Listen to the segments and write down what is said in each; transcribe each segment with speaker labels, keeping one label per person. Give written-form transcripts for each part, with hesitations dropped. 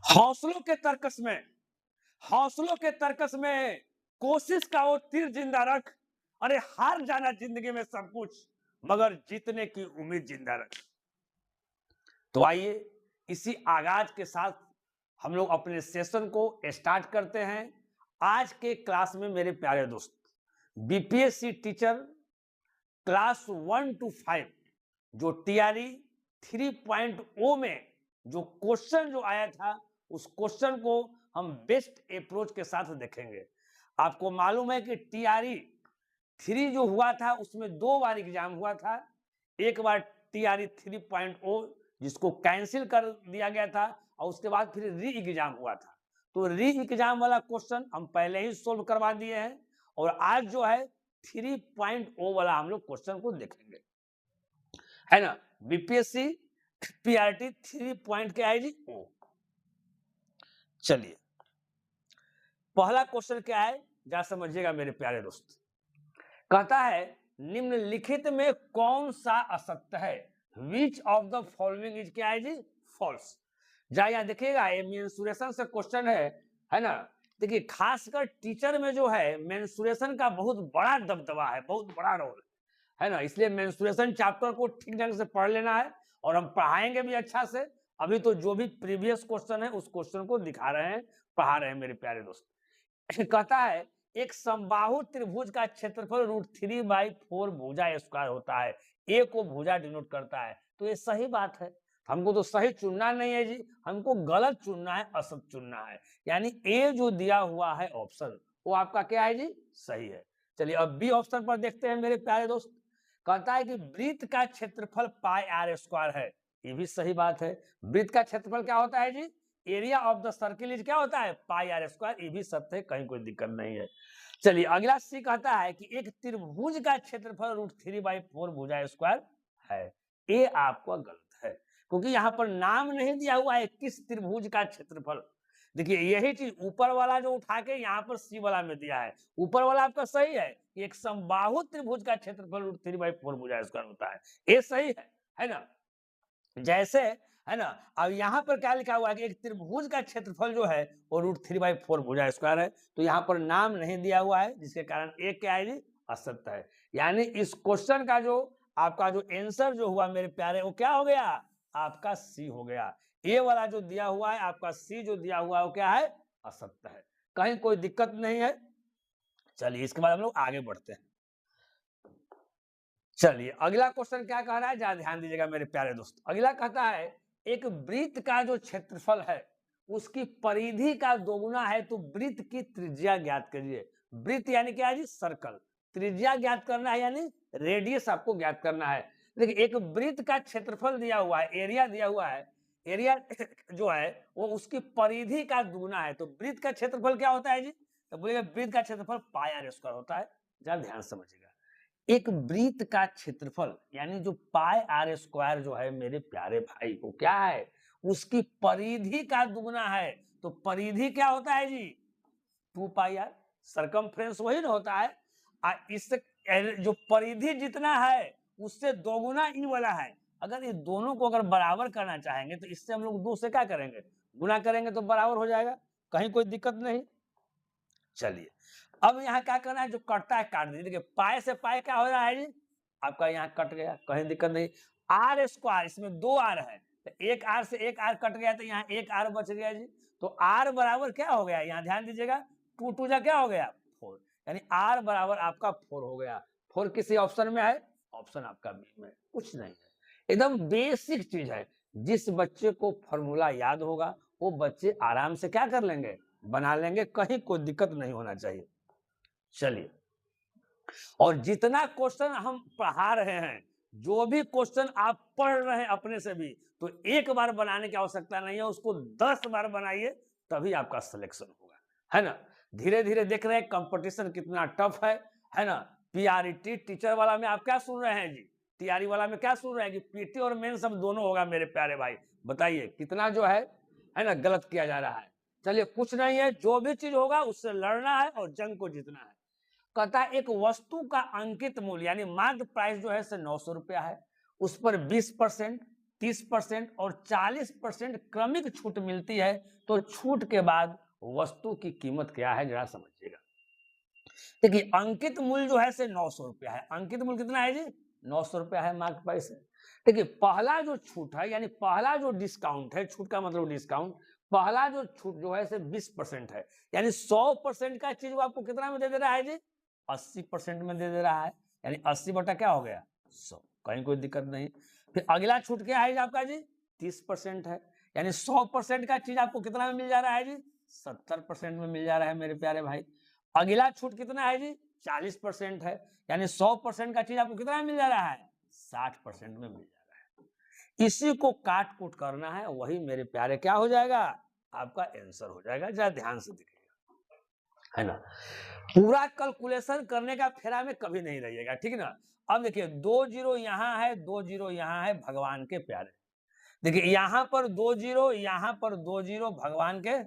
Speaker 1: हौसलों के तर्कस में हौसलों के तर्कस में कोशिश का वो तीर जिंदा रख। अरे हार जाना जिंदगी में सब कुछ, मगर जीतने की उम्मीद जिंदा रख। तो आइए इसी आगाज के साथ हम लोग अपने सेशन को स्टार्ट करते हैं। आज के क्लास में मेरे प्यारे दोस्त, बीपीएससी टीचर क्लास 1 to 5 जो टीआरई 3.0 में जो क्वेश्चन जो आया था, उस क्वेश्चन को हम बेस्ट अप्रोच के साथ देखेंगे। आपको मालूम है कि टीआरई 3 जो हुआ था उसमें 2 बार एग्जाम हुआ था। एक बार टीआरई 3.0 जिसको कैंसिल कर दिया गया था, और उसके बाद फिर री एग्जाम हुआ था। तो री एग्जाम वाला क्वेश्चन हम पहले ही सोल्व करवा दिए हैं, और आज जो है 3.0 वाला हम लोग क्वेश्चन को देखेंगे, है ना। बीपीएससी पीआरटी 3 क्या है जी? ओ। चलिए पहला क्वेश्चन क्या है, जा समझिएगा मेरे प्यारे दोस्त। कहता है निम्नलिखित में कौन सा असत्य है? Which of the following is क्या है जी? फॉल्स। जा यहाँ देखिएगा, ये मेंसुरेशन से क्वेश्चन है ना। देखिए खासकर टीचर में जो है मेंसुरेशन का बहुत बड़ा दबदबा है, बहुत बड़ा रोल है ना। इसलिए मेंसुरेशन चैप्टर को ठीक ढंग से पढ़ लेना है, और हम पढ़ाएंगे भी अच्छा से। अभी तो जो भी प्रीवियस क्वेश्चन है उस क्वेश्चन को दिखा रहे हैं, पढ़ा रहे हैं मेरे प्यारे दोस्त। कहता है एक समबाहु त्रिभुज का क्षेत्रफल √3/4 भुजा स्क्वायर होता है। ए को भुजा डिनोट करता है, तो ये सही बात है। हमको तो सही चुनना नहीं है जी, हमको गलत चुनना है, असत चुनना है। यानी ए जो दिया हुआ है ऑप्शन, वो आपका क्या है जी? सही है। चलिए अब बी ऑप्शन पर देखते हैं मेरे प्यारे दोस्त। कहता है कि वृत्त का क्षेत्रफल πr² है, ये भी सही बात है। वृत्त का क्षेत्रफल क्या होता है जी? Area of the circle is क्या होता है? πr², ये भी सत्य है, कहीं कोई दिक्कत नहीं है। चलिए अगला सी कहता है कि एक त्रिभुज का क्षेत्रफल √3/4 भुजा स्क्वायर है। ये आपका गलत है, क्योंकि यहाँ पर नाम नहीं दिया हुआ है किस त्रिभुज का क्षेत्रफल। देखिए यही चीज ऊपर वाला जो उठा के यहाँ पर सी वाला में दिया है, ऊपर वाला आपका सही है कि एक समबाहु त्रिभुज का क्षेत्रफल √3/4 भुजा स्क्वायर होता है, ये सही है ना। जैसे है ना, अब यहाँ पर क्या लिखा हुआ है कि एक त्रिभुज का क्षेत्रफल जो है वो √3/4 भुजा स्क्वायर है, तो यहाँ पर नाम नहीं दिया हुआ है, जिसके कारण एक क्या है जी? असत्य है। यानी इस क्वेश्चन का जो आपका जो आंसर जो हुआ मेरे प्यारे, वो क्या हो गया? आपका सी हो गया। ए वाला जो दिया हुआ है आपका सी जो दिया हुआ है वो क्या है? असत्य है, कहीं कोई दिक्कत नहीं है। चलिए इसके बाद हम लोग आगे बढ़ते हैं। चलिए अगला क्वेश्चन क्या कह रहा है, जरा ध्यान दीजिएगा मेरे प्यारे दोस्त। अगला कहता है एक वृत्त का जो क्षेत्रफल है उसकी परिधि का दोगुना है, तो वृत्त की त्रिज्या ज्ञात करिए। वृत्त यानी क्या है जी? सर्कल। त्रिज्या ज्ञात करना है, यानी रेडियस आपको ज्ञात करना है। देखिए एक वृत्त का क्षेत्रफल दिया हुआ है, एरिया दिया हुआ है, एरिया जो है वो उसकी परिधि का दुगुना है, तो वृत्त का क्षेत्रफल क्या होता है जी? तो बोलिएगा वृत्त का क्षेत्रफल πr² होता है। जरा ध्यान समझिएगा, एक वृत्त का क्षेत्रफल यानी जो πr² जो है मेरे प्यारे भाई, को क्या है? उसकी परिधि का दुगुना है, तो परिधि क्या होता है जी? 2πr। सरकमफ्रेंस वही ना होता है। इस जो परिधि जितना है उससे दोगुना ई वाला है। अगर ये दोनों को अगर बराबर करना चाहेंगे तो इससे हम लोग 2 से क्या करेंगे? गुना करेंगे तो बराबर हो जाएगा, कहीं कोई दिक्कत नहीं। चलिए अब यहाँ क्या करना है, जो कटता है काट दीजिए। देखिए पाए से पाए क्या हो रहा है जी? आपका यहाँ कट गया, कहीं दिक्कत नहीं। r², इसमें 2 r है, तो एक r से एक r कट गया, तो यहाँ एक r बच गया जी। तो r बराबर क्या हो गया? यहाँ ध्यान दीजिएगा, 2 2 जा क्या हो गया? 4, यानी r बराबर आपका 4 हो गया। 4 किसी ऑप्शन में है? ऑप्शन आपका बी में, कुछ नहीं है, एकदम बेसिक चीज है। जिस बच्चे को फॉर्मूला याद होगा वो बच्चे आराम से क्या कर लेंगे? बना लेंगे, कहीं कोई दिक्कत नहीं होना चाहिए। चलिए और जितना क्वेश्चन हम पढ़ा रहे हैं, जो भी क्वेश्चन आप पढ़ रहे हैं अपने से भी, तो एक बार बनाने की आवश्यकता नहीं है, उसको 10 बार बनाइए, तभी आपका सिलेक्शन होगा, है ना। धीरे धीरे देख रहे हैं कंपटीशन कितना टफ है ना। पीआरटी टीचर वाला में आप क्या सुन रहे हैं जी? टीआरई वाला में क्या सुन रहे हैं कि पीटी और मेन सब दोनों होगा मेरे प्यारे भाई। बताइए कितना जो है ना गलत किया जा रहा है। चलिए कुछ नहीं है, जो भी चीज होगा उससे लड़ना है और जंग को जीतना है। कहता है एक वस्तु का अंकित मूल्य यानी मार्क प्राइस जो है 900 रुपया है, उस पर 20%, 30% और 40% क्रमिक छूट मिलती है, तो छूट के बाद वस्तु की कीमत क्या है जरा समझिएगा। देखिए अंकित मूल्य जो है से 900 रुपया है। अंकित मूल्य कितना है जी? 900 रुपया है मार्क प्राइस है। देखिए पहला जो छूट है यानी पहला जो डिस्काउंट है, छूट का मतलब डिस्काउंट, पहला जो छूट जो है से 20% है, यानी 100% का चीज वो आपको कितना में दे दे रहा है जी? 80% में दे दे रहा है, यानी 80 बटा क्या हो गया? 100। कहीं कोई दिक्कत नहीं। फिर अगला छूट क्या है आपका जी? 30% है, यानी 100% का चीज आपको कितना में मिल जा रहा है जी? 70% में मिल जा रहा है मेरे प्यारे भाई। अगला छूट कितना है जी? 40% है, यानी 100% का चीज आपको कितना में मिल जा रहा है? 60% में मिल जा रहा है। इसी को काट कूट करना है, वही मेरे प्यारे क्या हो जाएगा? आपका आंसर हो जाएगा। जरा ध्यान से देखिएगा, है ना। पूरा कैलकुलेशन करने का फेरा में कभी नहीं रहिएगा, ठीक है ना। अब देखिए 2 जीरो यहाँ है, 2 जीरो यहाँ है, भगवान के प्यारे। देखिए यहाँ पर 2 जीरो, यहाँ पर 2 जीरो, भगवान के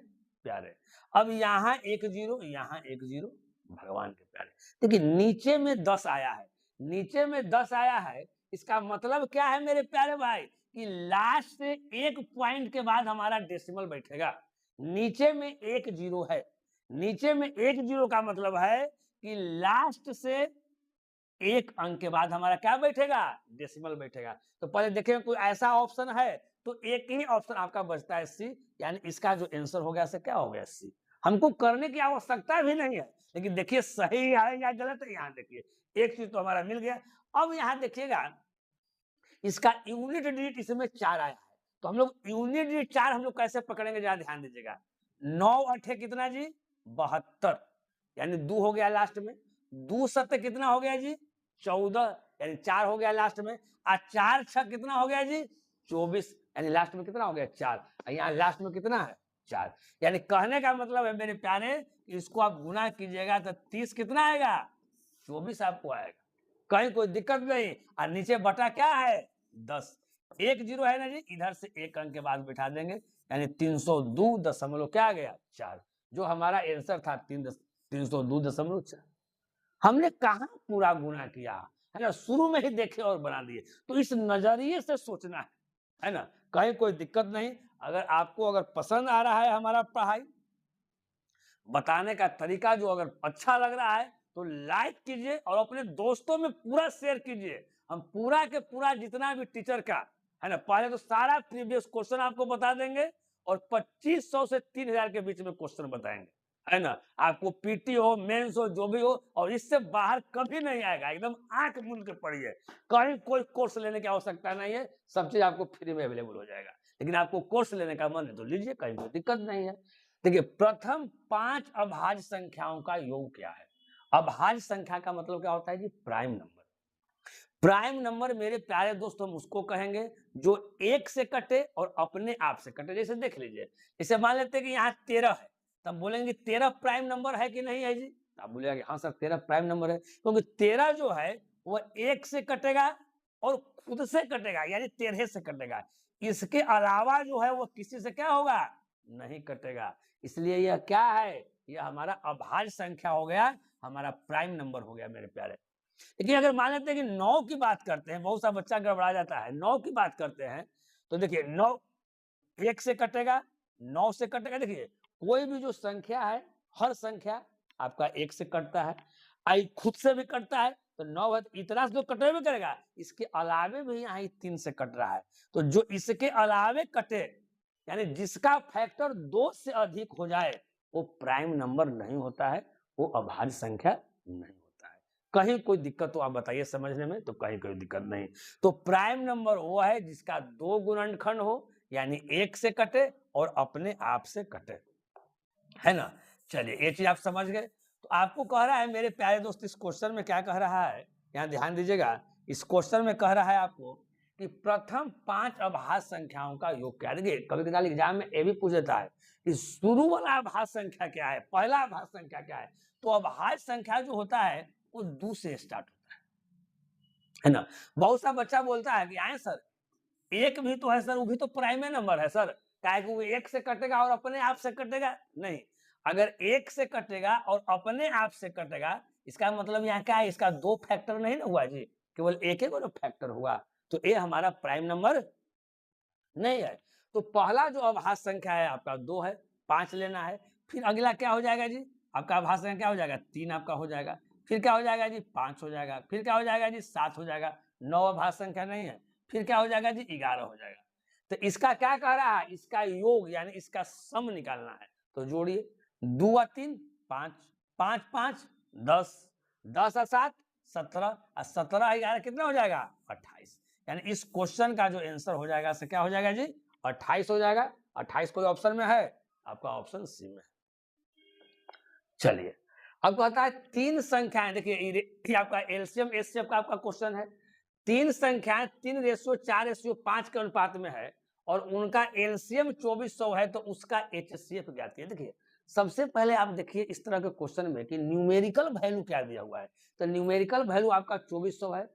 Speaker 1: प्यारे। अब यहाँ 1 जीरो, यहाँ 1 जीरो, भगवान के प्यारे। देखिए नीचे में 10 आया है, नीचे में 10 आया है, इसका मतलब क्या है मेरे प्यारे भाई? कि लास्ट से एक पॉइंट के बाद हमारा डेसिमल बैठेगा। नीचे में 1 जीरो है, नीचे में 1 जीरो का मतलब है कि लास्ट से एक अंक के बाद हमारा क्या बैठेगा? डेसिमल बैठेगा। तो पहले देखें कोई ऐसा ऑप्शन है, तो एक ही ऑप्शन आपका बचता है सी, यानी इसका जो आंसर हो गया से क्या हो गया? सी। हमको करने की आवश्यकता भी नहीं है, लेकिन देखिए सही है या गलत है। यहाँ देखिए एक चीज तो हमारा मिल गया। अब यहाँ देखिएगा इसका यूनिट डिजिट इसमें 4 आया है, तो हम लोग यूनिट डिजिट 4 हम लोग कैसे पकड़ेंगे जरा ध्यान दीजिएगा। 9 अठे कितना जी? 72, यानी 2 हो गया लास्ट में। 2 सत्ते कितना हो गया जी? 14, यानी 4 हो गया लास्ट में। और 4 छह कितना हो गया जी? 24, यानी लास्ट में कितना हो गया? 4। यहाँ लास्ट में कितना है? 4। यानी कहने का मतलब है मेरे प्यारे, इसको आप गुना कीजिएगा तो 30 कितना आएगा? 24 आपको आएगा। कहीं कोई दिक्कत नहीं। और नीचे बटा क्या है? 10। 1 जीरो है ना जी, इधर से एक अंक के बाद बिठा देंगे, यानी 302 क्या आ गया? 4। जो हमारा आंसर था 302.4। हमने कहा पूरा गुना किया है ना, शुरू में ही देखे और बना दिए। तो इस नजरिए से सोचना है ना, कहीं कोई दिक्कत नहीं। अगर आपको अगर पसंद आ रहा है हमारा पढ़ाई बताने का तरीका, जो अगर अच्छा लग रहा है तो लाइक कीजिए और अपने दोस्तों में पूरा शेयर कीजिए। हम पूरा के पूरा जितना भी टीचर का है ना, पहले तो सारा प्रीवियस क्वेश्चन आपको बता देंगे और 2500 से 3000 के बीच में क्वेश्चन बताएंगे, है ना। आपको पीटी हो, मेंस हो, जो भी हो, और इससे बाहर कभी नहीं आएगा। एकदम आंख मूंद के पढ़िए, कहीं कोई कोर्स लेने की आवश्यकता नहीं है, सब चीज आपको फ्री में अवेलेबल हो जाएगा। लेकिन आपको कोर्स लेने का मन है तो लीजिए, कहीं कोई दिक्कत नहीं है। देखिए प्रथम 5 अभाज्य संख्याओं का योग क्या है? अभाज्य संख्या का मतलब क्या होता है जी? Prime number. प्राइम नंबर मेरे प्यारे दोस्तों हम उसको कहेंगे जो 1 से कटे और अपने आप से कटे। जैसे देख लीजिए, जैसे मान लेते हैं कि यहाँ 13 है, तब बोलेंगे 13 प्राइम नंबर है कि नहीं है जी? आप बोलेगा हाँ सर 13 प्राइम नंबर है, क्योंकि 13 जो है वह 1 से कटेगा और खुद से कटेगा, यानी 13 से कटेगा। इसके अलावा जो है वो किसी से क्या होगा? नहीं कटेगा। इसलिए यह क्या है? यह हमारा अभाज्य संख्या हो गया, हमारा प्राइम नंबर हो गया मेरे प्यारे। लेकिन अगर मान लेते हैं कि 9 की बात करते हैं, बहुत सा बच्चा गड़बड़ा जाता है। 9 की बात करते हैं तो देखिए 9 1 से कटेगा, 9 से कटेगा। देखिए कोई भी जो संख्या है, हर संख्या आपका 1 से कटता है, आई खुद से भी कटता है, तो 9 है तो इतना से तो कटेबे करेगा। इसके अलावे भी यहाँ 3 से कट रहा है, तो जो इसके अलावे कटे, यानी जिसका फैक्टर 2 से अधिक हो जाए, वो प्राइम नंबर नहीं होता है, वो अभाज्य संख्या नहीं होता है। कहीं कोई दिक्कत तो आप बताइए समझने में, तो कहीं कोई दिक्कत नहीं। तो प्राइम नंबर वो है जिसका 2 गुणनखंड हो, यानी 1 से कटे और अपने आप से कटे, है ना। चलिए ये चीज आप समझ गए। तो आपको कह रहा है मेरे प्यारे दोस्त, इस क्वेश्चन में क्या कह रहा है, यहाँ ध्यान दीजिएगा। इस क्वेश्चन में कह रहा है आपको कि प्रथम 5 अभाज्य संख्याओं का योग क्या है। देखिए कभी कदार एग्जाम में ये भी पूछ देता है कि शुरू वाला अभाज्य संख्या क्या है, पहला अभाज्य संख्या क्या है। तो अभाज्य संख्या जो होता है वो 2 से स्टार्ट होता है ना। बहुत सा बच्चा बोलता है कि आए सर 1 भी तो है सर, वो भी तो प्राइम नंबर है सर, क्या वो 1 से कटेगा और अपने आप से कटेगा? नहीं, अगर 1 से कटेगा और अपने आप से कटेगा, इसका मतलब यहाँ क्या है? इसका 2 फैक्टर नहीं ना हुआ जी, केवल एक ही फैक्टर हुआ, तो ये हमारा प्राइम नंबर नहीं है। तो पहला जो अभाज्य संख्या है आपका 2 है, 5 लेना है। फिर अगला क्या हो जाएगा जी, आपका अभाज्य संख्या क्या हो जाएगा, 3 आपका हो जाएगा। फिर क्या हो जाएगा जी, 5 हो जाएगा। फिर क्या हो जाएगा जी, 7 हो जाएगा। 9 अभाज्य संख्या नहीं है। फिर क्या हो जाएगा जी, 11 हो जाएगा। तो इसका क्या कह रहा है, इसका योग यानी इसका सम निकालना है। तो जोड़िए, 2 और 3 5, 5 5 10, 10 और 7 17 और 17 और 11 कितना हो जाएगा, 28। यानी इस क्वेश्चन का जो आंसर हो जाएगा से क्या हो जाएगा जी, 28 हो जाएगा। 28 कोई ऑप्शन में है, आपका ऑप्शन सी में है। चलिए, अब कहता है 3 संख्याएं, देखिए ये आपका एलसीएम एचसीएफ का आपका क्वेश्चन है। 3 संख्याएं 3:4:5 के अनुपात में है और उनका एलसीएम 2400 है, तो उसका एचसीएफ ज्ञात कीजिए। देखिए, सबसे पहले आप देखिए इस तरह के क्वेश्चन में कि न्यूमेरिकल वैल्यू क्या दिया हुआ है। तो न्यूमेरिकल वैल्यू आपका 2400 है,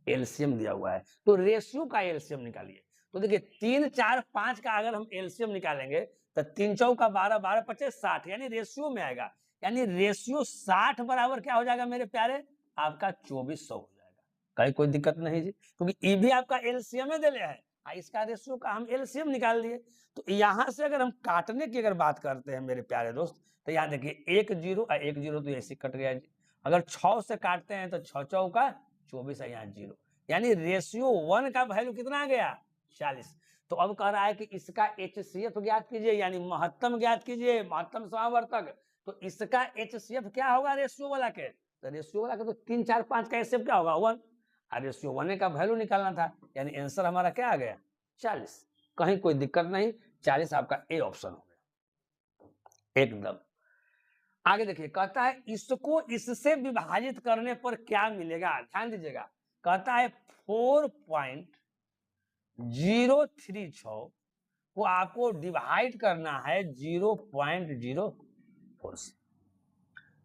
Speaker 1: एलसीएम दिया हुआ है, तो रेशियो का एलसीएम निकालिए। तो देखिए 3 4 5 का अगर हम एलसीएम निकालेंगे तो 3 चौका 12, 12 पचे 60, यानी रेशियो में आएगा। यानी रेशियो 60 बराबर क्या हो जाएगा मेरे प्यारे, आपका 2400 हो जाएगा। कहीं कोई दिक्कत नहीं जी, क्योंकि ये भी आपका एलसीएम में दिले है, इसका रेशियो का हम एलसीएम निकाल दिए। तो यहाँ से अगर हम काटने की अगर बात करते हैं मेरे प्यारे दोस्त, तो यहाँ देखिए 1 0 और 1 0 तो ऐसे कट गया जी। अगर 6 से काटते हैं तो 6 चौका 24 है, यहाँ 0, यानी रेशियो 1 का वैल्यू कितना आ गया, 40। तो अब कह रहा है कि इसका एचसीएफ ज्ञात कीजिए, यानी महत्तम ज्ञात कीजिए, महत्तम समावर्तक। तो इसका एचसीएफ क्या होगा रेशियो वाला के, तो रेशियो वाला के तो 3 4 5 का एचसीएफ क्या होगा 1, और रेशियो 1 का वैल्यू निकालना था, यानी आंसर हमारा क्या आ गया 40। कहीं कोई दिक्कत नहीं, 40 आपका ए ऑप्शन हो गया एकदम। आगे देखिए, कहता है इसको इससे विभाजित करने पर क्या मिलेगा, ध्यान दीजिएगा। कहता है 4.036 को आपको डिवाइड करना है 0.04 से,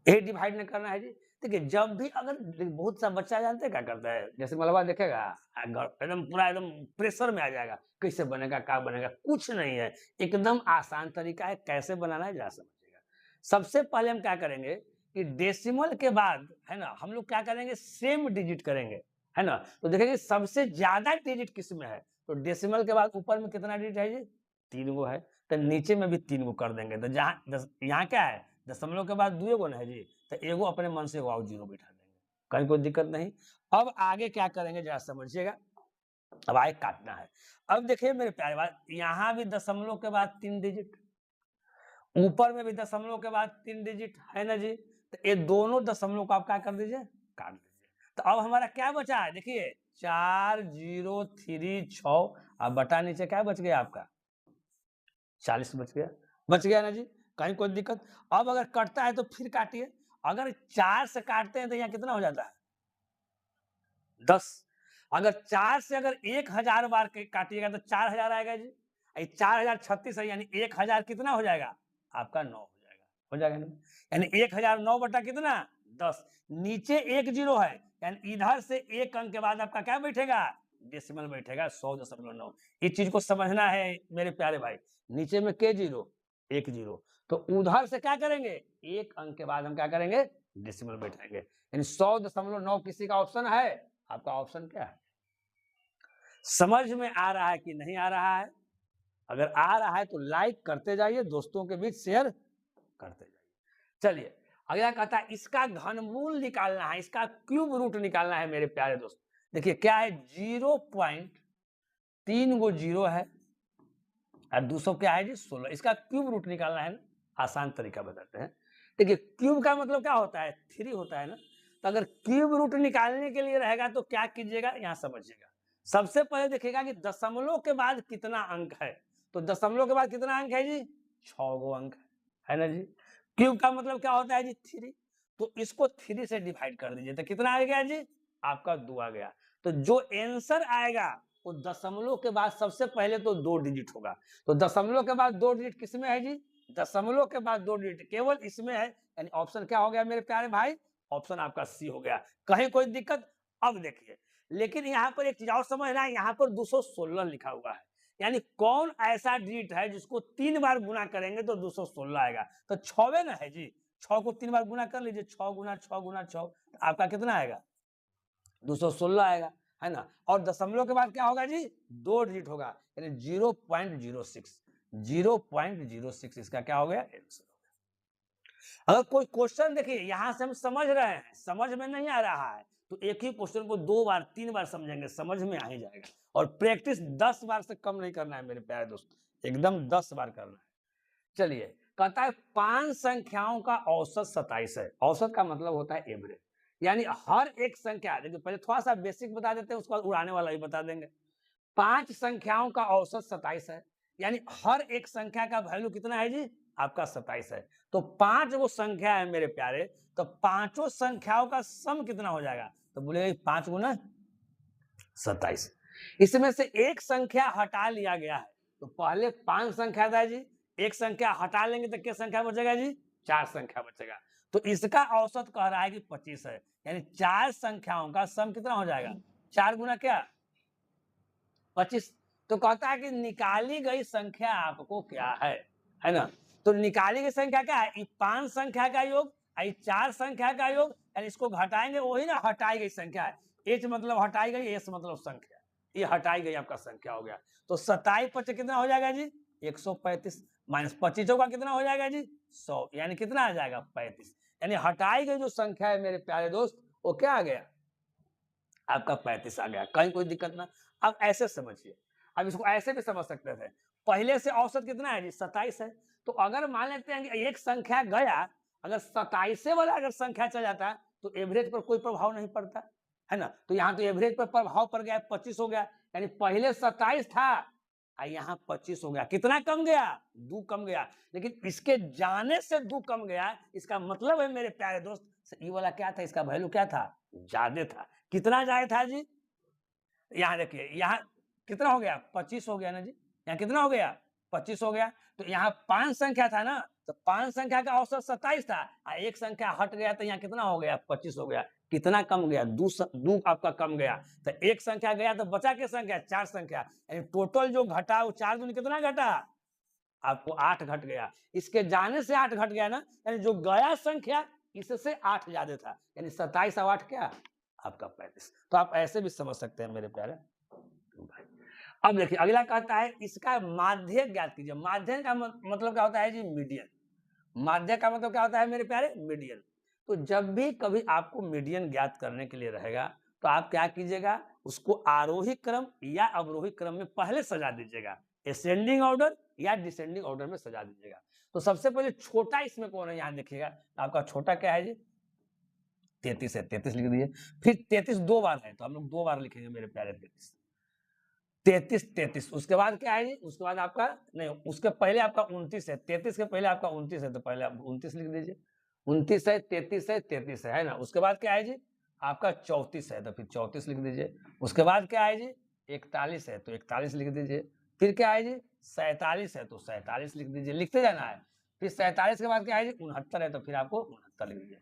Speaker 1: ये डिवाइड नहीं करना है जी। देखिए, जब भी अगर बहुत सा बच्चा जानते हैं क्या करता है, जैसे मलबा देखेगा एकदम पूरा एकदम प्रेशर में आ जाएगा, कैसे बनेगा क्या बनेगा, कुछ नहीं है, एकदम आसान तरीका है कैसे बनाना है, जा समझिएगा। सबसे पहले हम क्या करेंगे कि डेसिमल के बाद है ना, हम लोग क्या करेंगे, सेम डिजिट करेंगे, है ना। तो देखेंगे सबसे ज्यादा डिजिट किस में है, तो डेसिमल के बाद ऊपर में कितना डिजिट है जी, 3 गो है, तो नीचे में भी 3 गो कर देंगे। तो जहाँ यहाँ क्या है, दशमलव के बाद 2 गो ना है जी, तो एगो अपने मन से वाव 0 बिठा देंगे, कहीं कोई दिक्कत नहीं। अब आगे क्या करेंगे जरा समझिएगा, अब आगे काटना है। अब देखिए मेरे प्यारे बात, यहाँ भी दशमलव के बाद 3 डिजिट, ऊपर में भी दशमलव के बाद 3 डिजिट है ना जी। तो ये दोनों दशमलव को आप क्या कर दीजिए, काट दीजिए। तो अब हमारा क्या बचा है, देखिए 4036, अब बटा नीचे क्या बच गया आपका 40 बच गया ना जी, कहीं कोई दिक्कत। अब अगर कटता है तो फिर काटिए, अगर 4 से काटते हैं तो यहाँ कितना हो जाता है 10। अगर 4 से अगर 1000 बार काटिएगा तो 4000 आएगा जी, 4036 है, यानी 1000 कितना हो जाएगा आपका 9 हो जाएगा ना, यानी 1009 बटा कितना 10, नीचे 1 0 है, यानी इधर से एक अंक के बाद आपका क्या बैठेगा, डेसिमल बैठेगा 100.9। इस चीज को समझना है मेरे प्यारे भाई, नीचे में के 0 1 0, तो उधर से क्या करेंगे, एक अंक के बाद हम क्या करेंगे, डेसिमल बैठाएंगे, यानी 100.9 किसी का ऑप्शन है, आपका ऑप्शन क्या है, समझ में आ रहा है कि नहीं आ रहा है। अगर आ रहा है तो लाइक करते जाइए, दोस्तों के बीच शेयर करते जाइए। चलिए अगला कहता है इसका घनमूल निकालना है, इसका क्यूब रूट निकालना है मेरे प्यारे दोस्त। देखिए क्या है, 0.3 गो 0 है और 200 क्या है जी 16, इसका क्यूब रूट निकालना है ना, आसान तरीका बताते हैं। देखिए क्यूब का मतलब क्या होता है, 3 होता है ना, तो अगर क्यूब रूट निकालने के लिए रहेगा तो क्या कीजिएगा, यहाँ समझिएगा। सबसे पहले देखिएगा कि दशमलव के बाद कितना अंक है, तो दशमलव के बाद कितना अंक है जी 6 गो अंक है ना जी। क्यूब का मतलब क्या होता है जी 3, तो इसको 3 से डिवाइड कर दीजिए तो कितना आ गया जी, आपका 2 आ गया। तो जो आंसर आएगा वो दशमलव के बाद सबसे पहले तो 2 डिजिट होगा, तो दशमलव के बाद 2 डिजिट किसमें है जी, दशमलव के बाद 2 डिजिट केवल इसमें है, यानी ऑप्शन क्या हो गया मेरे प्यारे भाई, ऑप्शन आपका सी हो गया। कहीं कोई दिक्कत। अब देखिए, लेकिन यहाँ पर एक चीज और समझना है, यहाँ पर 216 लिखा हुआ है, यानी कौन ऐसा डिजिट है जिसको 3 बार गुना करेंगे तो 216 आएगा, तो 6 ना है जी, 6 को 3 बार गुना कर लीजिए, 6 गुना 6 गुना 6, आपका कितना आएगा 216 आएगा। है ना। और दशमलव के बाद क्या होगा जी, 2 डिजिट होगा, यानी 0.06, 0.06 इसका क्या हो गया, आंसर। अगर कोई क्वेश्चन देखिए यहां से हम समझ रहे हैं, समझ में नहीं आ रहा है, तो एक ही क्वेश्चन को 2 बार 3 बार समझेंगे, समझ में आ ही जाएगा। और प्रैक्टिस 10 बार से कम नहीं करना है मेरे प्यारे दोस्त, एकदम 10 बार करना है। चलिए, कहता है 5 संख्याओं का औसत 27 है। औसत का मतलब होता है एवरेज, यानी हर एक संख्या, देखिए पहले थोड़ा सा बेसिक बता देते हैं, उसके बाद उड़ाने वाला भी बता देंगे। 5 संख्याओं का औसत 27 है, यानी हर एक संख्या का वैल्यू कितना है जी, आपका 27 है। तो 5 वो संख्या है मेरे प्यारे, तो पांचों संख्याओं का सम कितना हो जाएगा, तो बोले 5 गुना 27। इसमें से एक संख्या हटा लिया गया है, तो पहले 5 संख्या था जी, एक संख्या हटा लेंगे तो क्या संख्या बचेगा जी, 4 संख्या बचेगा। तो इसका औसत कह रहा है कि 25 है, यानी 4 संख्याओं का सम कितना हो जाएगा, 4 गुना क्या 25। तो कहता है कि निकाली गई संख्या आपको क्या है ना। तो निकाली गई संख्या क्या है, 5 संख्या का योग, 4 संख्या का योग, यानी इसको घटाएंगे वही ना हटाई गई संख्या है। एच मतलब हटाई गई, एस मतलब संख्या, ये हटाई गई आपका संख्या हो गया। तो 27 पच्चीस कितना हो जाएगा जी, 135, माइनस 25 का कितना हो जाएगा जी, 100, यानी कितना आ जाएगा 35। यानी हटाई गई जो संख्या है मेरे प्यारे दोस्त, वो क्या आ गया, आपका 35 आ गया। कहीं कोई दिक्कत ना। अब ऐसे समझिए, अब इसको ऐसे भी समझ सकते थे, पहले से औसत कितना है जी, 27 है। तो अगर मान लेते हैं कि एक संख्या गया, अगर 27 वाला अगर संख्या चल जाता तो एवरेज पर कोई प्रभाव नहीं पड़ता, है ना। तो यहाँ तो एवरेज पर प्रभाव पड़ गया, 25 हो गया, यानी पहले 27 था, यहाँ 25 हो गया। कितना कम गया, 2 कम गया, लेकिन इसके जाने से 2 कम गया, इसका मतलब है मेरे प्यारे दोस्त, ये वाला क्या था, इसका वैल्यू क्या था, ज्यादा था। कितना ज्यादा था जी, यहाँ देखिए, यहाँ कितना हो गया, 25 हो गया ना जी, यहाँ कितना हो गया, 25 हो गया। तो यहाँ 5 संख्या था ना, तो 5 संख्या का औसत 27 था, एक संख्या हट गया तो यहाँ कितना हो गया, 25 हो गया। कितना कम गया, 2 आपका कम गया। तो एक संख्या गया तो बचा के संख्या 4 संख्या, यानी टोटल जो घटा वो 4 दूनी कितना घटा, आपको 8 घट गया। इसके जाने से 8 घट गया ना, यानी जो गया संख्या इससे 8 ज्यादा था, यानी 27 और 8 क्या, आपका 35। तो आप ऐसे भी समझ सकते हैं मेरे प्यारे भाई। अब देखिए अगला कहता है इसका माध्य ज्ञात कीजिए। माध्य का मतलब क्या होता है जी, मीडियन। माध्य का मतलब क्या होता है मेरे प्यारे, मीडियन। तो जब भी कभी आपको मीडियन ज्ञात करने के लिए रहेगा, तो आप क्या कीजिएगा, उसको आरोही क्रम या अवरोही क्रम में पहले सजा दीजिएगा, असेंडिंग ऑर्डर या डिसेंडिंग ऑर्डर में सजा दीजिएगा। तो सबसे पहले छोटा इसमें कौन है, यहाँ देखिएगा आपका छोटा क्या है जी, 33 है, 33 लिख दीजिए। फिर 33 2 बार है, तो हम लोग 2 बार लिखेंगे मेरे प्यारे, 33, उसके बाद क्या है जी, उसके बाद आपका नहीं, उसके पहले आपका 29 है, 33 के पहले आपका 29 है, तो पहले आप 29 लिख दीजिए। 29 है, 33 है, 33 है ना। उसके बाद क्या है जी, आपका 34 है, तो फिर 34 लिख दीजिए। उसके बाद क्या है जी, 41 है, तो 41 लिख दीजिए। फिर क्या है जी, 47 है, तो 47 लिख दीजिए, लिखते जाना है। फिर 47 के बाद क्या है जी, 69 है, तो फिर आपको 69 लिख दीजिए।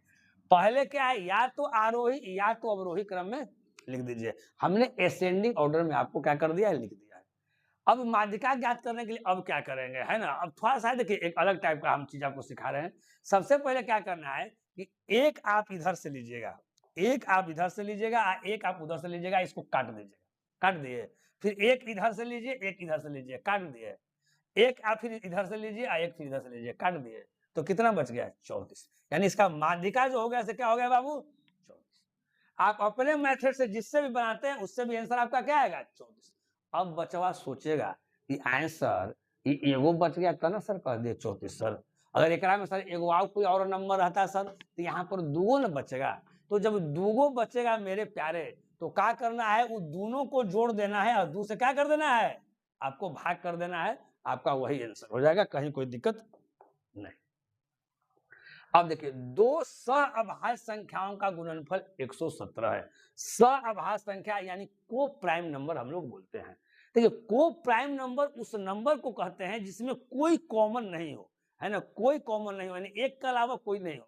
Speaker 1: पहले क्या है, या तो आरोही या तो अवरोही क्रम में लिख दीजिए। हमने असेंडिंग ऑर्डर में आपको क्या कर दिया है, लिख दिया है। अब माध्यिका ज्ञात करने के लिए अब क्या करेंगे, है ना। अब थोड़ा सा देखिए एक अलग टाइप का हम चीज आपको सिखा रहे हैं। सबसे पहले क्या करना है कि एक आप इधर से लीजिएगा, एक आप इधर से लीजिएगा, एक आप उधर से लीजिएगा, इसको काट दीजिएगा, काट दिए। फिर एक इधर से लीजिए, एक इधर से लीजिए, काट दिए। एक आप फिर इधर से लीजिए, एक फिर इधर से लीजिए, काट दिए। तो कितना बच गया, 34। यानी इसका माध्यिका जो हो गया, क्या हो गया बाबू, 34। आप अपने मेथड से जिससे भी बनाते हैं उससे भी आंसर आपका क्या आएगा, 34। अब बचवा सोचेगा कि आंसर एगो बच गया था ना सर, कह दिए 34 सर, अगर एक में सर एगो और कोई और नंबर रहता सर, तो यहाँ पर दूगो न बचेगा। तो जब दूगो बचेगा मेरे प्यारे, तो क्या करना है, वो दोनों को जोड़ देना है और दो से क्या कर देना है, आपको भाग कर देना है, आपका वही आंसर हो जाएगा, कहीं कोई दिक्कत नहीं। अब देखिए, दो सहअभाज्य संख्याओं का गुणनफल 117 है। सहअभाज्य संख्या यानी को प्राइम नंबर हम लोग बोलते हैं। देखिए, को प्राइम नंबर उस नंबर को कहते हैं जिसमें कोई कॉमन नहीं हो, है ना, कोई कॉमन नहीं हो, यानी एक के अलावा कोई नहीं हो।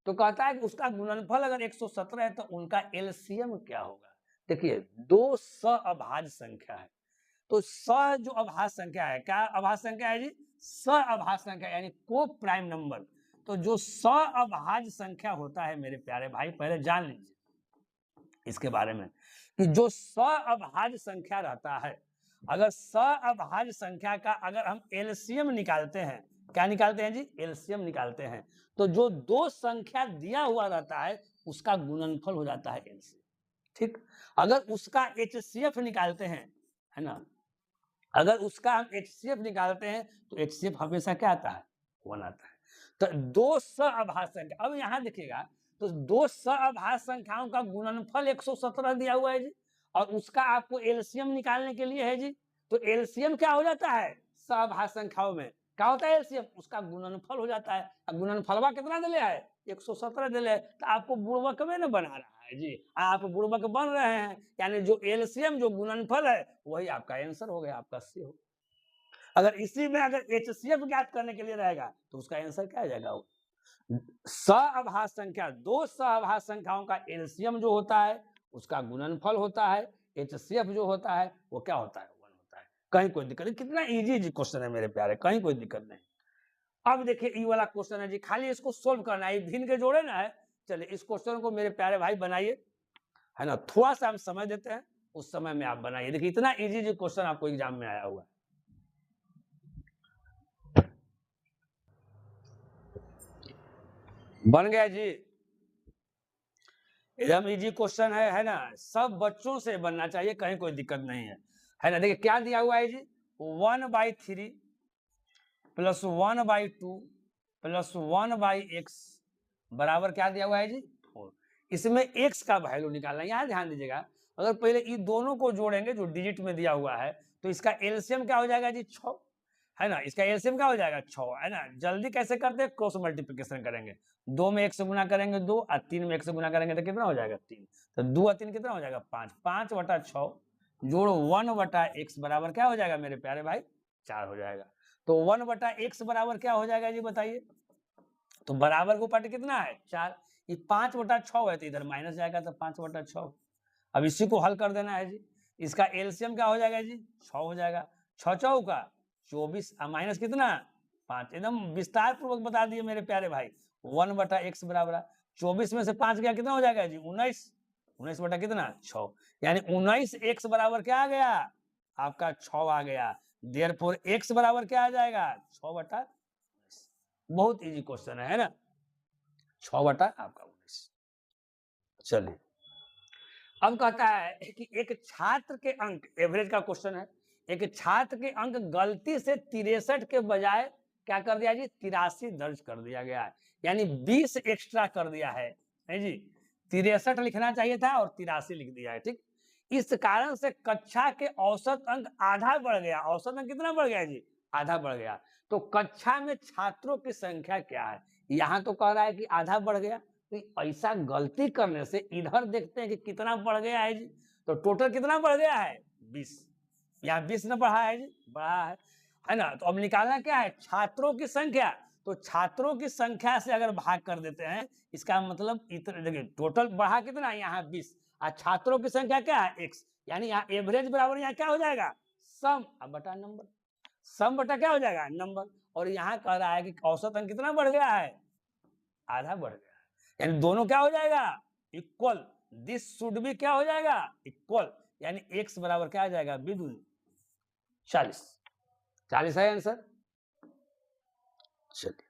Speaker 1: तो कहता है कि उसका गुणनफल अगर 117 है तो उनका एलसीएम क्या होगा। देखिए, दो सहअभाज्य संख्या है, तो स जो अभाज्य संख्या है, क्या अभाज्य संख्या है जी, सहअभाज्य संख्या यानी को प्राइम नंबर। तो जो सहअभाज्य संख्या होता है मेरे प्यारे भाई, पहले जान लीजिए इसके बारे में, कि जो सअभाज्य संख्या रहता है, अगर सअभाज्य संख्या का अगर हम एलसीएम निकालते हैं, क्या निकालते हैं जी? एलसीएम निकालते हैं, तो जो दो संख्या दिया हुआ रहता है उसका गुणनफल हो जाता है एलसीएम। ठीक, अगर उसका एचसीएफ निकालते हैं, है ना, अगर उसका हम एचसीएफ निकालते हैं तो एचसीएफ हमेशा क्या आता है? 1 आता है। तो दो सअभाज्य संख्या, अब यहाँ देखिएगा, तो दो सअभाज्य संख्याओं का गुणनफल 117 दिया हुआ है जी, और उसका आपको एलसीएम निकालने के लिए है जी, तो एलसीएम क्या हो जाता है? सअभाज्य संख्याओं में क्या होता है एलसीएम? उसका गुणनफल हो जाता है। अब गुणनफलवा कितना दिले है? 117 दिले है। तो आपको बुड़बक में न बना रहा है जी, आप बुड़बक बन रहे हैं, यानी जो एलसीएम जो गुणनफल है वही आपका आंसर हो गया, आपका सी हो। अगर इसी में अगर एचसीएफ ज्ञात करने के लिए रहेगा तो उसका आंसर क्या आ जाएगा? वो सअभाज्य संख्या, दो सअभाज्य संख्याओं का एलसीएम जो होता है उसका गुणनफल होता है, एचसीएफ जो होता है वो क्या होता है? 1 होता है। कहीं कोई दिक्कत नहीं, कितना इजी क्वेश्चन है मेरे प्यारे, कहीं कोई दिक्कत नहीं। अब देखिए ये वाला क्वेश्चन है जी, खाली इसको सोल्व करना है, भिन्न के जोड़े ना है। चलिए इस क्वेश्चन को मेरे प्यारे भाई बनाइए, है ना, थोड़ा सा हम समय देते हैं, उस समय में आप बनाइए। देखिए इतना इजी जो क्वेश्चन आपको एग्जाम में आया हुआ है। बन गया जी, एकदम इजी क्वेश्चन है ना, सब बच्चों से बनना चाहिए, कहीं कोई दिक्कत नहीं है ना। देखिए क्या दिया हुआ है जी, 1/3 प्लस 1/2 प्लस 1/x बराबर क्या दिया हुआ है जी? 4। इसमें x का वैल्यू निकालना है। यहाँ ध्यान दीजिएगा, अगर पहले इन दोनों को जोड़ेंगे जो डिजिट में दिया हुआ है तो इसका एलसीएम क्या हो जाएगा जी? 6, है ना, इसका एलसीएम क्या हो जाएगा? 6, है ना। जल्दी कैसे करते हैं? क्रॉस मल्टीप्लिकेशन करेंगे, 2 में 1 से गुना करेंगे 2, और 3 में 1 से गुना करेंगे तो कितना हो जाएगा? 3। तो 2 और 3 कितना हो जाएगा? 5। 5/6 जोड़ 1/x बराबर क्या हो जाएगा मेरे प्यारे भाई? 4 हो जाएगा। तो 1/x बराबर क्या हो जाएगा जी बताइए? तो बराबर को पार्ट कितना है? 4। ये 5/6 है तो इधर माइनस जाएगा तो 5/6। अब इसी को हल कर देना है जी, इसका एलसीएम क्या हो जाएगा जी? 6 हो जाएगा। 6 चौका 24, माइनस कितना? 5। एकदम विस्तार पूर्वक बता दिए मेरे प्यारे भाई। 1/x बराबर 24 में से 5 गया, कितना हो जाएगा जी? 19। 19 बटा कितना? 6, यानी 19x बराबर क्या आ गया? आपका 6 आ गया। देयरफॉर x बराबर क्या आ जाएगा? 6/19। बहुत इजी क्वेश्चन है ना, 6 आपका 19। चलिए अब कहता है कि एक छात्र के अंक, एवरेज का क्वेश्चन है, एक छात्र के अंक गलती से 63 के बजाय क्या कर दिया जी? 83 दर्ज कर दिया गया है, यानी 20 एक्स्ट्रा कर दिया है जी। 63 लिखना चाहिए था और 83 लिख दिया है। ठीक, इस कारण से कक्षा के औसत अंक आधा बढ़ गया। औसत अंक कितना बढ़ गया जी? आधा बढ़ गया। तो कक्षा में छात्रों की संख्या क्या है? यहाँ तो कह रहा है कि आधा बढ़ गया, तो ऐसा गलती करने से इधर देखते हैं कि कितना बढ़ गया है जी। तो टोटल कितना बढ़ गया है? 20। यहाँ 20 न बढ़ा है जी? बढ़ा है ना। तो अब निकालना क्या है? छात्रों की संख्या। तो छात्रों की संख्या से अगर भाग कर देते हैं, इसका मतलब इतना, देखिए टोटल बढ़ा कितना? यहाँ 20, और छात्रों की संख्या क्या है? x, यानी यहाँ एवरेज बराबर यहाँ क्या हो जाएगा? सम बटा नंबर। सम बटा क्या हो जाएगा? नंबर। और यहाँ कह रहा है कि औसत अंक कितना बढ़ गया है? आधा बढ़ गया, यानी दोनों क्या हो जाएगा? इक्वल। दिस शुड बी क्या हो जाएगा? इक्वल, यानी x बराबर क्या आ जाएगा? विदुन 40। 40 है आंसर। चलिए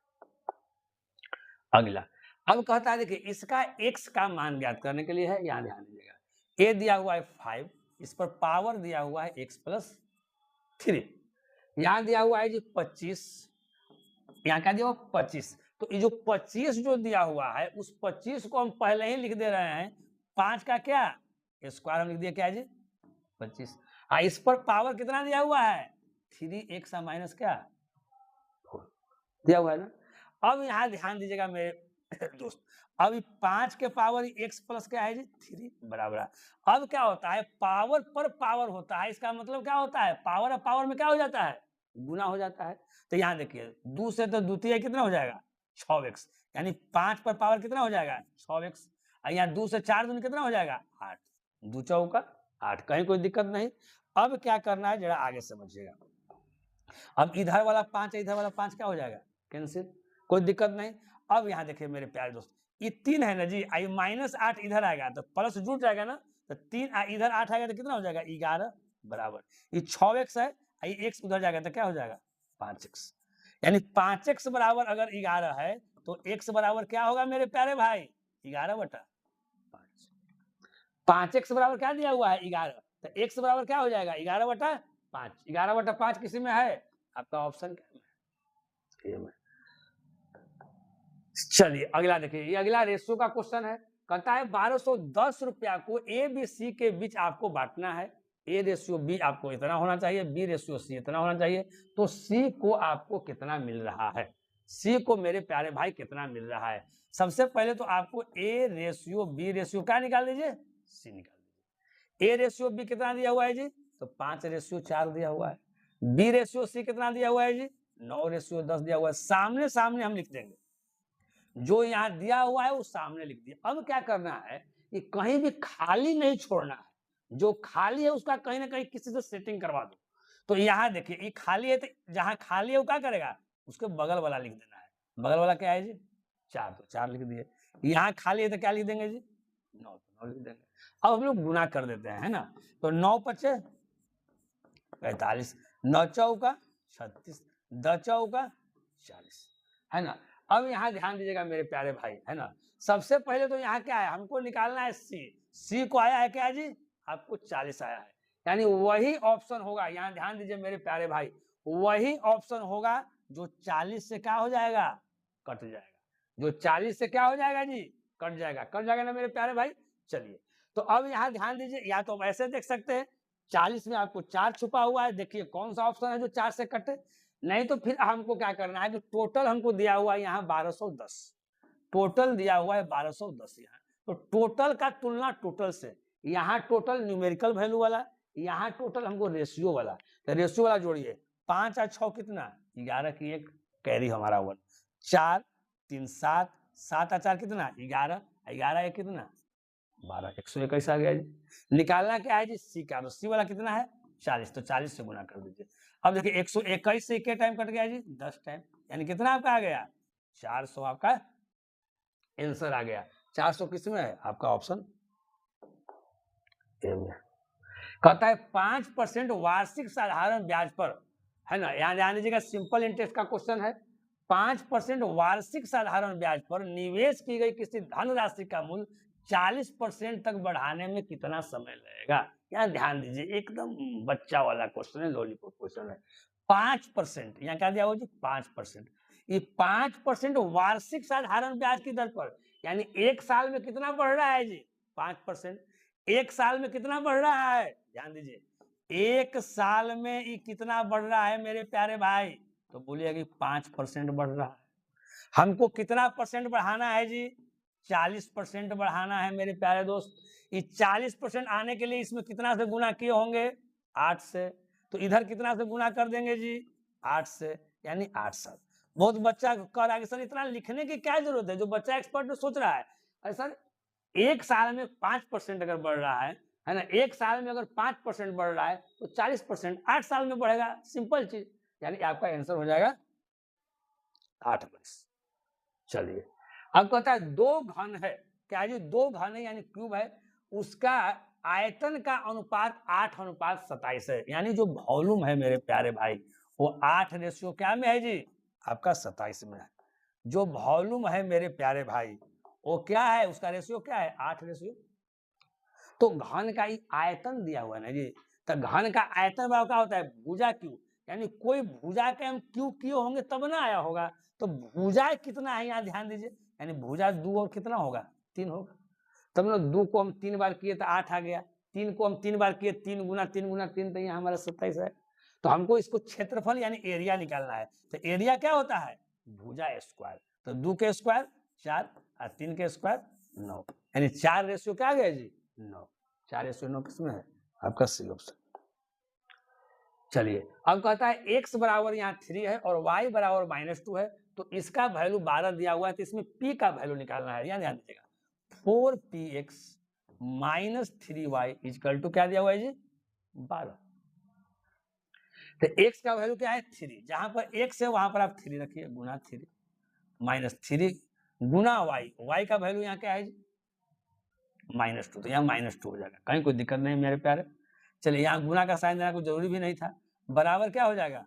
Speaker 1: अगला, अब कहता है देखिए इसका x का मान ज्ञात करने के लिए है, यहां ध्यान दीजिएगा। a दिया हुआ है 5, इस पर पावर दिया हुआ है x प्लस 3, यहां दिया हुआ है जी 25, यहाँ क्या दिया हुआ? 25। तो ये जो 25 जो दिया हुआ है उस 25 को हम पहले ही लिख दे रहे हैं 5 का क्या स्क्वायर, हम लिख दिया क्या जी? 25। हाँ, इस पर पावर कितना दिया हुआ है? 3x माइनस क्या 4 दिया हुआ है ना। अब यहाँ ध्यान दीजिएगा मेरे दोस्त, अब 5 के पावर x प्लस क्या है जी? 3 बराबर। अब क्या होता है? पावर पर पावर होता है, इसका मतलब क्या होता है? पावर और पावर में क्या हो जाता है? गुना हो जाता है। तो यहाँ देखिए 2 से तो द्वितीय कितना हो जाएगा? 6x, यानी 5 पर पावर कितना हो जाएगा? 6x। यहाँ 2 से 4 दूनी कितना हो जाएगा? 8। 2 चौका 8, कहीं कोई दिक्कत नहीं। अब क्या करना है जरा आगे समझिएगा। अब इधर वाला 5 इधर वाला 5 क्या हो जाएगा? कैंसिल, कोई दिक्कत नहीं। अब यहाँ देखिए मेरे प्यारे दोस्त, ये 3 है ना जी, आई -8 इधर आएगा तो प्लस जुट जाएगा ना, तो 3 इधर 8 आएगा तो कितना हो जाएगा 11 बराबर, ये 6x है, ये x उधर जाएगा तो क्या हो जाएगा 5x, यानी 5x बराबर अगर 11 है तो x बराबर क्या होगा मेरे प्यारे भाई 11/5। 5x बराबर क्या दिया हुआ है 11, तो x बराबर क्या हो जाएगा 11/5। 11/5 किसी में है आपका ऑप्शन क्या है। चलिए अगला देखिए, ये अगला रेशियो का क्वेश्चन है, कहता है 1210 रुपया को ए बी सी के बीच आपको बांटना है। ए रेशियो बी आपको इतना होना चाहिए, बी रेशियो सी इतना होना चाहिए, तो सी को आपको कितना मिल रहा है, सी को मेरे प्यारे भाई कितना मिल रहा है। सबसे पहले तो आपको ए रेशियो बी रेशियो क्या निकाल दीजिए, सी निकाल दीजिए। ए रेशियो बी कितना दिया हुआ है जी, तो 5/4 दिया हुआ है। बी रेशियो सी कितना दिया हुआ है जी, 9/10 दिया हुआ है। सामने सामने हम लिख देंगे, जो यहाँ दिया हुआ है वो सामने लिख दिया। अब क्या करना है कि कहीं भी खाली नहीं छोड़ना है, जो खाली है उसका कहीं ना कहीं किसी से सेटिंग करवा दो। तो यहाँ देखिए ये खाली है, तो जहां खाली है वो क्या करेगा, उसके बगल वाला लिख देना है। बगल वाला क्या है जी 4, तो 4 लिख दिए। यहाँ खाली है तो क्या लिख देंगे जी 9, तो 9 लिख देंगे। अब हम लोग गुना कर देते हैं, है ना, तो 9×5 = 45, 9×4 = 36, 10×4 = 40, है ना। अब यहाँ ध्यान दीजिएगा मेरे प्यारे भाई, है ना, सबसे पहले तो यहाँ क्या है, हमको निकालना है सी। सी को आया है क्या जी, आपको 40 आया है, यानी वही ऑप्शन होगा, यहाँ ध्यान दीजिए मेरे प्यारे भाई, वही ऑप्शन होगा जो 40 से क्या हो जाएगा, कट जाएगा। जो 40 से क्या हो जाएगा जी, कट जाएगा। कट जाएगा ना मेरे प्यारे भाई। चलिए तो अब यहाँ ध्यान दीजिए, या तो ऐसे देख सकते हैं 40 में आपको 4 छुपा हुआ है, देखिए कौन सा ऑप्शन है जो 4 से कटे। नहीं तो फिर हमको क्या करना है कि टोटल हमको दिया हुआ है यहाँ 1210, टोटल दिया हुआ है 1210 यहाँ, तो टोटल का तुलना टोटल से, यहाँ टोटल न्यूमेरिकल वैल्यू वाला, यहाँ टोटल हमको रेशियो वाला, तो रेशियो वाला जोड़िए। 5 और 6 कितना 11 की 1 कैरी हमारा 1, 4 3 7, 7 और 4 कितना 11, 11 1 कितना 12, 121 आ गया जी। निकालना क्या है जी सी का, तो सी वाला कितना है 40, तो 40 से गुना कर दीजिए। अब देखिए 121 से क्या टाइम कट गया जी 10 टाइम, यानी कितना आपका आ गया 400, आपका आंसर आ गया। 400 किस में है आपका ऑप्शन ए में। कहता है 5% वार्षिक साधारण ब्याज पर, है ना, यहाँ ध्यान दीजिएगा सिंपल इंटरेस्ट का क्वेश्चन है। 5% वार्षिक साधारण ब्याज पर निवेश की गई किसी धनराशि का मूल्य 40% तक बढ़ाने में कितना समय लगेगा। यहाँ ध्यान दीजिए एकदम बच्चा वाला क्वेश्चन है, लॉलीपॉप क्वेश्चन है। 5%, यहाँ क्या दिया हुआ जी 5%, ये 5% वार्षिक साधारण ब्याज की दर पर, यानी एक साल में कितना बढ़ रहा है जी 5%। एक साल में कितना बढ़ रहा है, ध्यान दीजिए, एक साल में ये कितना बढ़ रहा है मेरे प्यारे भाई, तो बोलिए कि 5% बढ़ रहा है। हमको कितना परसेंट बढ़ाना है जी 40% बढ़ाना है मेरे प्यारे दोस्त। ये 40% आने के लिए इसमें कितना से गुना किए होंगे 8 से, तो इधर कितना से गुना कर देंगे जी 8 से, यानी 8 साल। बहुत बच्चा कह रहा है कि सर इतना लिखने की क्या जरूरत है, जो बच्चा एक्सपर्ट सोच रहा है, अरे सर एक साल में 5% अगर बढ़ रहा है ना, एक साल में अगर 5% बढ़ रहा है तो 40% 8 साल में बढ़ेगा, सिंपल चीज, यानी आपका आंसर हो जाएगा 8/20। चलिए अब कहता है 2 घन है, क्या जी 2 घन है यानी क्यूब है, उसका आयतन का अनुपात 8:27 है, यानी जो वॉल्यूम है मेरे प्यारे भाई वो 8 रेशियो क्या में है जी आपका 27 में है। जो वॉल्यूम है मेरे प्यारे भाई वो क्या है, उसका रेशियो क्या है 8 रेशियो। तो घन का आयतन दिया हुआ है ना जी, तो घन का आयतन क्या होता है भुजा क्यू, यानी कोई भुजा के हम क्यू किए होंगे तब ना आया होगा, तो भुजा कितना है यहाँ ध्यान दीजिए, यानी भुजा 2 और कितना होगा 3 होगा, तब ना 2 को हम 3 बार किए तो 8 आ गया, 3 को हम 3 बार किए 3 गुना 3 गुना 3, तो यहाँ हमारा 27 है। तो हमको इसको क्षेत्रफल यानी एरिया निकालना है, तो एरिया क्या होता है भुजा स्क्वायर, तो 2 के स्क्वायर 4 और 3 के स्क्वायर 9, यानी 4 रेशियो क्या आ गया जी 9, 4/9 किसमें है आपका सी ऑप्शन। चलिए अब कहता है x बराबर यहाँ 3 है और y बराबर -2 है, तो इसका वैल्यू 12 दिया हुआ है, तो इसमें p का वैल्यू निकालना है। यहाँ ध्यान दीजिएगा 4px - 3y = क्या दिया हुआ है जी 12, तो x का वैल्यू क्या है 3, जहां पर x है वहां पर आप 3 रखिए, गुना 3 -3 गुना y, y का वैल्यू यहाँ क्या है जी -2, तो यहाँ -2 हो जाएगा, कहीं कोई दिक्कत नहीं मेरे प्यारे। चलिए यहाँ गुना का साइन देना कोई जरूरी भी नहीं था, बराबर क्या हो जाएगा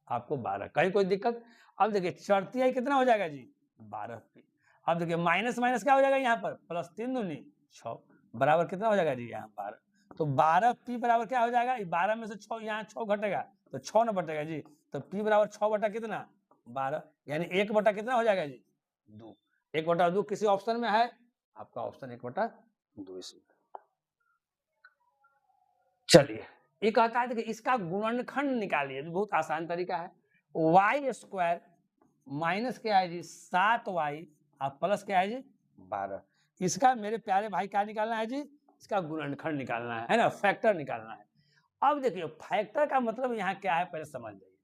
Speaker 1: आपको 12, कहीं कोई दिक्कत। अब देखिए चौथाई कितना हो जाएगा जी 12p। अब देखिए माइनस माइनस क्या हो जाएगा यहाँ पर, प्लस 3 दूनी 6, बराबर कितना हो जाएगा जी यहाँ 12। तो 12p बराबर क्या हो जाएगा, 12 में से 6 यहाँ 6 घटेगा तो 6 न बटेगा जी, तो p बराबर 6 बटा कितना 12, यानी 1 बटा कितना हो जाएगा जी 2। 1 बटा 2 किसी ऑप्शन में है, आपका ऑप्शन 1 बटा 2 इसमें। चलिए ये कहता है कि इसका गुणनखंड निकालिए, बहुत आसान तरीका है। वाई स्क्वायर माइनस क्या है जी 7y और प्लस क्या है जी 12, इसका मेरे प्यारे भाई क्या निकालना है जी, इसका गुणनखंड निकालना है ना, फैक्टर निकालना है। अब देखिए फैक्टर का मतलब यहाँ क्या है पहले समझ जाइए,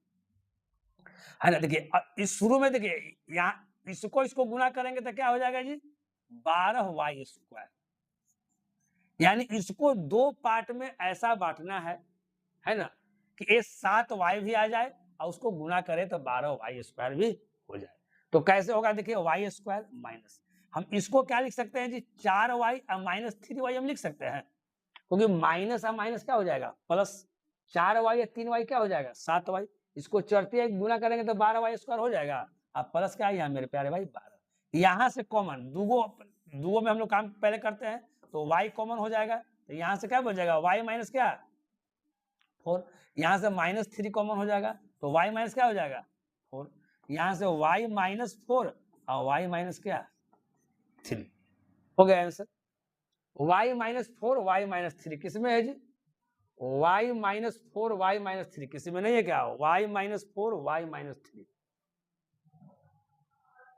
Speaker 1: है ना। देखिए इस शुरू में देखिए यहाँ इसको गुना करेंगे तो क्या हो जाएगा जी 12y स्क्वायर, यानी इसको दो पार्ट में ऐसा बांटना है ना, कि ये 7y भी आ जाए और उसको गुना करें तो 12y स्क्वायर भी हो जाए। तो कैसे होगा, देखिए y स्क्वायर माइनस, हम इसको क्या लिख सकते हैं जी 4y और -3y हम लिख सकते हैं, क्योंकि माइनस और माइनस क्या हो जाएगा प्लस, 4y या 3y क्या हो जाएगा 7y, इसको चढ़ते गुना करेंगे तो 12y स्क्वायर हो जाएगा। अब प्लस क्या है यहाँ मेरे प्यारे भाई 12, यहाँ से कॉमन दूगो में हम लोग काम पहले करते हैं, तो y कॉमन हो जाएगा, तो यहाँ से क्या बच जाएगा y माइनस क्या 4, यहाँ से -3 कॉमन हो जाएगा तो y माइनस क्या हो जाएगा 4, यहाँ से y माइनस 4 और y माइनस क्या 3, हो गया answer. y minus 4 y minus 3 किस में है जी, y माइनस 4 y माइनस 3 किसी में नहीं है क्या, y माइनस 4 y माइनस 3,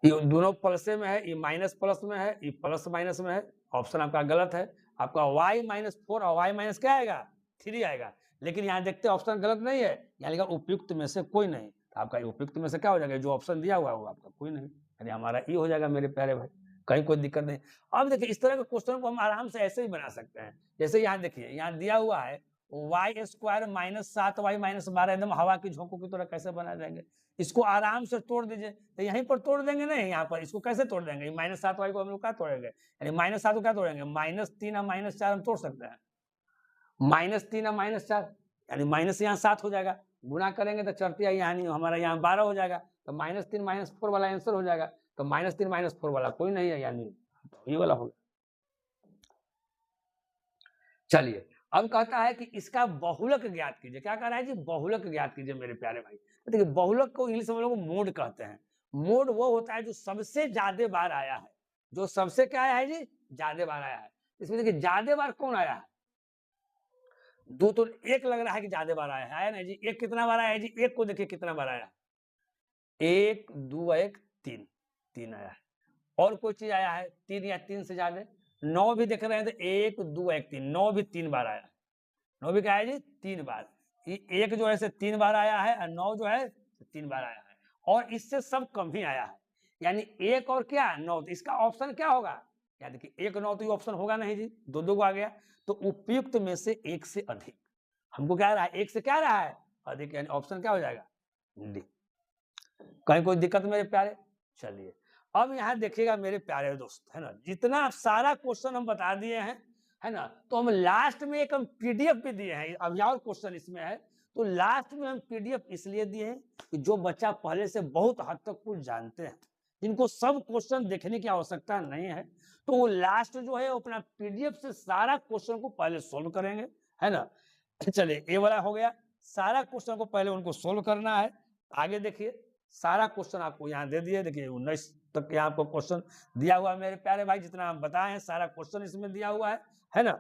Speaker 1: ये दोनों प्लस में है, ये माइनस प्लस में है, ये प्लस माइनस में है, ऑप्शन आपका गलत है। आपका y माइनस 4 और y माइनस क्या आएगा 3 आएगा, लेकिन यहाँ देखते ऑप्शन गलत नहीं है, यहाँ लिखा उपयुक्त में से कोई नहीं, तो आपका उपयुक्त में से क्या हो जाएगा, जो ऑप्शन दिया हुआ है वो आपका कोई नहीं, यानी हमारा ये हो जाएगा मेरे प्यारे भाई, कहीं कोई दिक्कत नहीं। अब देखिए इस तरह के क्वेश्चन को हम आराम से ऐसे ही बना सकते हैं, जैसे यहाँ देखिए यहाँ दिया हुआ है y square minus 7y minus 12, एकदम हवा की झोंकों की तरह कैसे बना देंगे, इसको आराम से तोड़ दीजिए, तो यहीं पर तोड़ देंगे नहीं, यहाँ पर इसको कैसे तोड़ देंगे, -7y को हम लोग क्या तोड़ेंगे, यानी -7 को क्या तोड़ेंगे, -3 और -4 हम तोड़ सकते हैं, -3 और -4 यानी माइनस यहाँ 7 हो जाएगा, गुना करेंगे तो चढ़ती आई यानी हमारा यहाँ 12 हो जाएगा, तो -3 -4 वाला आंसर हो जाएगा, तो -3 -4 वाला कोई नहीं है, यानी ये वाला होगा। चलिए अब कहता है कि इसका बहुलक ज्ञात कीजिए, क्या कह रहा है जी बहुलक ज्ञात कीजिए मेरे प्यारे भाई। तो देखिए बहुलक को इंग्लिश में लोग मोड कहते हैं, मोड वो होता है जो सबसे ज्यादा बार आया है, जो सबसे क्या आया है जी ज्यादा बार आया है। इसमें देखिए ज्यादा बार कौन आया है, दो तो एक लग रहा है कि ज्यादा बार आया है ना जी, एक कितना बार आया है जी, एक को देखिए कितना बार आया है, 1 2 1 3, 3 आया है, और कोई चीज आया है 3 या 3 से ज्यादा, 9 भी देख रहे हैं तो 1 2 1 3, 9 भी 3 बार आया है, 9 भी क्या है जी 3 बार, एक जो है 3 बार आया है और 9 जो है 3 बार आया है, और इससे सब कम ही आया है, यानी एक और क्या 9, तो इसका ऑप्शन क्या होगा, या देखिए 1 9 तो ये ऑप्शन होगा नहीं जी, दो दो को आ गया, तो उपयुक्त में से एक से अधिक, हमको क्या रहा है एक से क्या रहा है अधिक, यानी ऑप्शन क्या हो जाएगा डी, कहीं कोई दिक्कत मेरे प्यारे। चलिए अब यहाँ देखिएगा मेरे प्यारे दोस्त, है ना, जितना सारा क्वेश्चन हम बता दिए हैं, है ना, तो हम लास्ट में एक हम पीडीएफ भी दिए हैं, अब और क्वेश्चन इसमें है, तो लास्ट में हम पीडीएफ इसलिए दिए हैं कि जो बच्चा पहले से बहुत हद तक कुछ जानते हैं, जिनको सब क्वेश्चन देखने की आवश्यकता नहीं है, तो वो लास्ट जो है अपना पीडीएफ से सारा क्वेश्चन को पहले सोल्व करेंगे, है ना। चलिए ये वाला हो गया, सारा क्वेश्चन को पहले उनको सोल्व करना है। आगे देखिए सारा क्वेश्चन आपको यहाँ दे दिए, देखिए 19 तक यहाँ आपको क्वेश्चन दिया हुआ है मेरे प्यारे भाई, जितना हम बताए हैं सारा क्वेश्चन इसमें दिया हुआ है ना,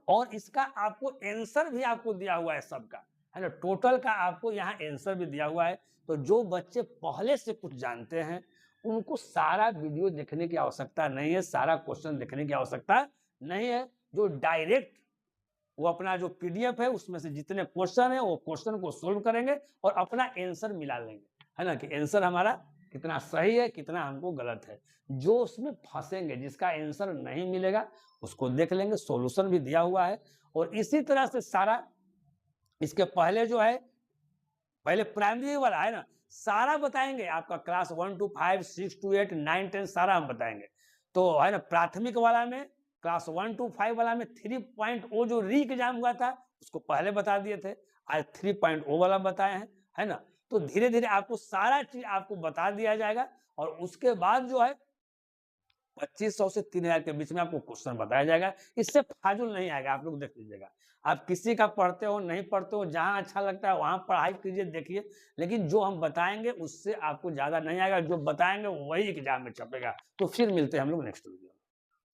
Speaker 1: और इसका आपको आंसर भी आपको दिया हुआ है सबका, है ना, टोटल का आपको यहाँ आंसर भी दिया हुआ है। तो जो बच्चे पहले से कुछ जानते हैं उनको सारा वीडियो देखने की आवश्यकता नहीं है, सारा क्वेश्चन देखने की आवश्यकता नहीं है, जो डायरेक्ट वो अपना जो पीडीएफ है उसमें से जितने क्वेश्चन है वो क्वेश्चन को सोल्व करेंगे और अपना आंसर मिला लेंगे, है ना, कि आंसर हमारा कितना सही है कितना हमको गलत है। जो उसमें फंसेंगे जिसका आंसर नहीं मिलेगा उसको देख लेंगे, सॉल्यूशन भी दिया हुआ है। और इसी तरह से सारा इसके पहले जो है पहले प्राइमरी वाला है ना, सारा बताएंगे आपका क्लास 1 to 5 6 to 8 9 10 सारा हम बताएंगे। तो है ना, प्राथमिक वाला में क्लास 1 to 5 वाला में 3.0 जो री एग्जाम हुआ था उसको पहले बता दिए थे, आज 3.0 वाला बताए हैं, है ना। तो धीरे धीरे आपको सारा चीज आपको बता दिया जाएगा और उसके बाद जो है 2500 से 3000 के बीच में आपको क्वेश्चन बताया जाएगा। इससे फाजुल नहीं आएगा, आप लोग देख लीजिएगा। आप किसी का पढ़ते हो नहीं पढ़ते हो, जहां अच्छा लगता है वहां पढ़ाई कीजिए, देखिए, लेकिन जो हम बताएंगे उससे आपको ज्यादा नहीं आएगा, जो बताएंगे वही एग्जाम में छपेगा। तो फिर मिलते हैं हम लोग नेक्स्ट वीडियो।